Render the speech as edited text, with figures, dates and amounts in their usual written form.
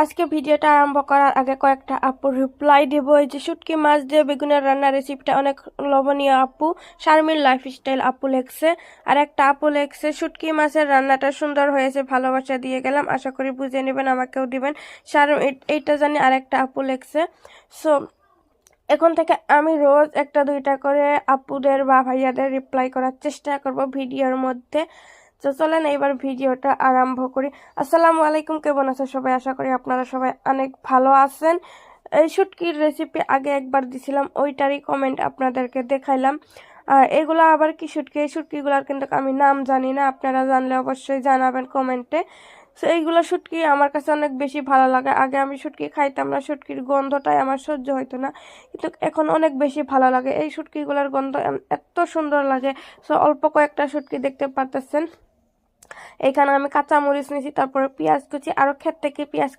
আজকে ভিডিওটা আরম্ভ করার আগে কয়েকটা আপুর রিপ্লাই দেব। এই যে শুটকি মাছ দিয়ে বেগুনের রান্নার রেসিপিটা অনেক লোভনীয় আপু শারমিন লাইফস্টাইল আপু লেখছে। আর একটা আপু লেখছে শুটকি মাছের রান্নাটা সুন্দর হয়েছে, ভালোবাসা দিয়ে গেলাম, আশা করি বুঝে নেবেন, আমাকেও দিবেন এইটা জানি। আর একটা আপু লেখছে। সো এখন থেকে আমি রোজ একটা দুইটা করে আপুদের বা ভাইয়াদের রিপ্লাই করার চেষ্টা করব ভিডিওর মধ্যে। তো চলেন এবার ভিডিওটা আরম্ভ করি। আসসালামু আলাইকুম, কেমন আছে সবাই? আশা করি আপনারা সবাই অনেক ভালো আছেন। এই শুটকির রেসিপি আগে একবার দিছিলাম, ওইটারই কমেন্ট আপনাদেরকে দেখাইলাম। আর এগুলা আবার কি শুটকি? এই শুটকিগুলার কিন্তু আমি নাম জানি না, আপনারা জানলে অবশ্যই জানাবেন কমেন্টে। তো এইগুলো শুটকি আমার কাছে অনেক বেশি ভালো লাগে। আগে আমি শুটকি খাইতাম না, শুটকির গন্ধটাই আমার সহ্য হইতো না, কিন্তু এখন অনেক বেশি ভালো লাগে। এই শুটকিগুলোর গন্ধ এত সুন্দর লাগে। সো অল্প কয়েকটা শুটকি দেখতে পারতেছেন। এখানে আমি কাঁচা মরিচ নিয়েছি, তারপরে পেঁয়াজ কুচি, আরো ক্ষেত থেকে পেঁয়াজ